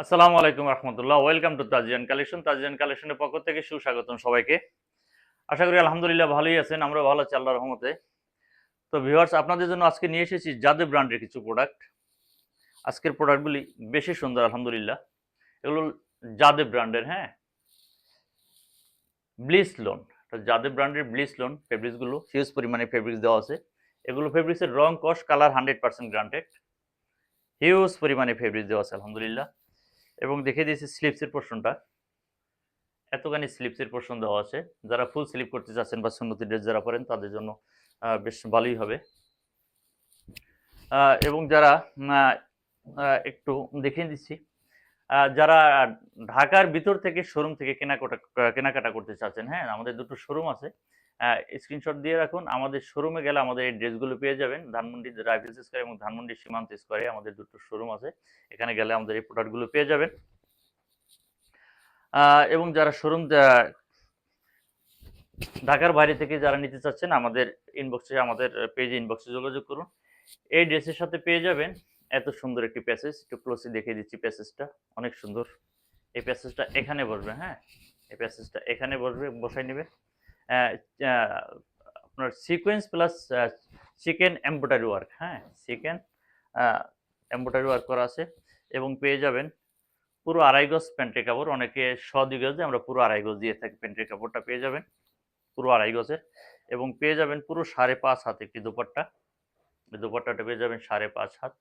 আসসালামু আলাইকুম রহমতুল্লাহ। Welcome to Tajian collection. Tajian কালেকশনের পক্ষ থেকে সুস্বাগতম সবাইকে। আশা করি আলহামদুলিল্লাহ ভালোই আছেন, আমরা ভালো আছি আল্লাহর রহমতে। তো ভিউয়ার্স, আপনাদের জন্য আজকে নিয়ে এসেছি জাদু ব্র্যান্ডের কিছু প্রোডাক্ট। আজকের প্রোডাক্টগুলি বেশি সুন্দর আলহামদুলিল্লাহ। এগুলো জাদু ব্র্যান্ডের, হ্যাঁ, ব্লিস লোন। জাদু ব্র্যান্ডের ব্লিস লোন ফেব্রিক্সগুলো হিউজ পরিমাণে ফেব্রিক্স দেওয়া আছে। এগুলো ফেব্রিক্সের রং, কস, কালার 100% গ্রান্টেড। হিউজ পরিমাণে ফেব্রিক্স দেওয়া আছে আলহামদুলিল্লাহ। এবং দেখে দিয়েছি স্লিপসের পোর্শনটা, এতখানি স্লিপসের পোর্শন দেওয়া আছে। যারা ফুল স্লিপ করতে চাচ্ছেন বা সুন্নতি ড্রেস যারা পরেন তাদের জন্য বেশ ভালোই হবে। এবং যারা একটু দেখিয়ে দিচ্ছি, যারা ঢাকার ভিতর থেকে শোরুম থেকে কেনাকাটা করতে চাচ্ছেন, হ্যাঁ, আমাদের দুটো শোরুম আছে। স্ক্রিনশট দিয়ে রাখুন। আমাদের শোরুমে গেলে আমাদের এই ড্রেসগুলো পেয়ে যাবেন। ধানমন্ডি রাইফেলস স্কোয়ার এবং ধানমন্ডি সীমান্ত স্কোয়ারে আমাদের দুটো শোরুম আছে। এখানে গেলে আমাদের এই প্রোডাক্টগুলো পেয়ে যাবেন। এবং যারা শোরুম ঢাকার বাইরে থেকে যারা নিতে চাচ্ছেন, আমাদের ইনবক্সে, আমাদের পেজে ইনবক্সে যোগাযোগ করুন। এই ড্রেসের সাথে পেয়ে যাবেন এত সুন্দর একটি প্যাসেজ। একটু ক্লোজলি দেখিয়ে দিচ্ছি প্যাসেজটা, অনেক সুন্দর। এই প্যাসেজটা এখানে বসবে, হ্যাঁ, এই প্যাসেজটা এখানে বসবে, বসাই নেবে। আপনার sequence plus chicken embroidery work, হ্যাঁ, চিকেন এমব্রয়ডারি ওয়ার্ক করা আছে। এবং পেয়ে যাবেন পুরো 2.5 গজ প্যান্টের কাপড়। অনেকে 2 গজ দিয়ে, আমরা পুরো 2.5 গজ দিয়ে থাকি। প্যান্টের কাপড়টা পেয়ে যাবেন পুরো 2.5 গজের। এবং পেয়ে যাবেন পুরো 5.5 হাত একটি দোপাট্টা। এই দোপাট্টাটা পেয়ে যাবেন 5.5 হাত।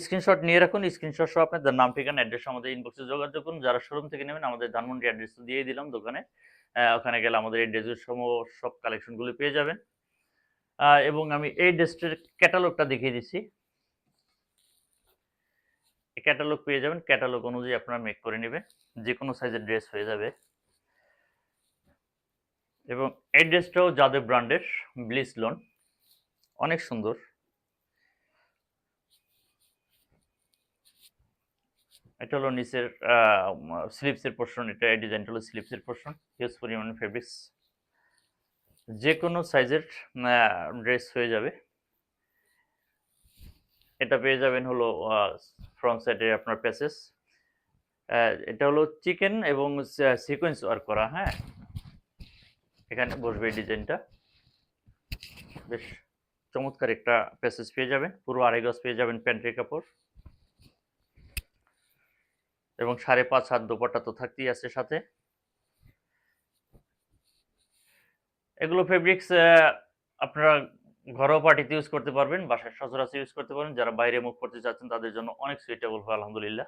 স্ক্রিনশট নিয়ে রাখুন। স্ক্রিনশট সহ আপনাদের নাম, ঠিকানা, অ্যাড্রেস আমাদের ইনবক্সে যোগাযোগ করুন। যারা শোরুম থেকে নেবেন, আমাদের ধানমন্ডি অ্যাড্রেস তো দিয়ে দিলাম দোকানে। ওখানে গেলে আমাদের এই ড্রেসের সব কালেকশনগুলো পেয়ে যাবেন। এবং আমি এই ড্রেসটার ক্যাটালগটা দেখিয়ে দিচ্ছি। এই ক্যাটালগ পেয়ে যাবেন। ক্যাটালগ অনুযায়ী আপনারা মেক করে নেবেন, যে কোনো সাইজের ড্রেস হয়ে যাবে। এবং এই ড্রেসটাও যাদের ব্র্যান্ডের ব্লিস লোন, অনেক সুন্দর। এটা হলো নিচের স্লিপসের পোর্শন। এটা এই ডিজাইনটা হলো স্লিপসের পোর্শন। হিউজ পরিমাণে ফেব্রিক্স, যে কোনো সাইজের ড্রেস হয়ে যাবে। এটা পেয়ে যাবেন হলো ফ্রন্ট সাইডে আপনার প্যাসেজ। এটা হলো চিকেন এবং সিকোয়েন্স ওয়ার্ক করা, হ্যাঁ, এখানে বসবে এই ডিজাইনটা। বেশ চমৎকার একটা প্যাসেজ পেয়ে যাবেন। পুরো 2.5 গজ পেয়ে যাবেন প্যান্টের কাপড়। এবং 5.5 হাত দোপাট্টা তো থাকতেই আছে সাথে। এগুলো ফেব্রিক্স আপনারা ঘরোয়া পার্টিতে ইউজ করতে পারবেন, বাসায় সচরাচর ইউজ করতে পারেন। যারা বাইরে মুভ করতে চাচ্ছেন তাদের জন্য অনেক সুইটেবল হয় আলহামদুলিল্লাহ।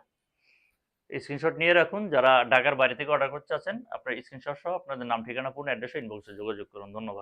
স্ক্রিনশট নিয়ে রাখুন। যারা ঢাকার বাইরে থেকে অর্ডার করতে চাচ্ছেন, আপনার স্ক্রিনশট সহ আপনাদের নাম, ঠিকানা, পূর্ণ অ্যাড্রেসে ইনবক্সে যোগাযোগ করুন। ধন্যবাদ।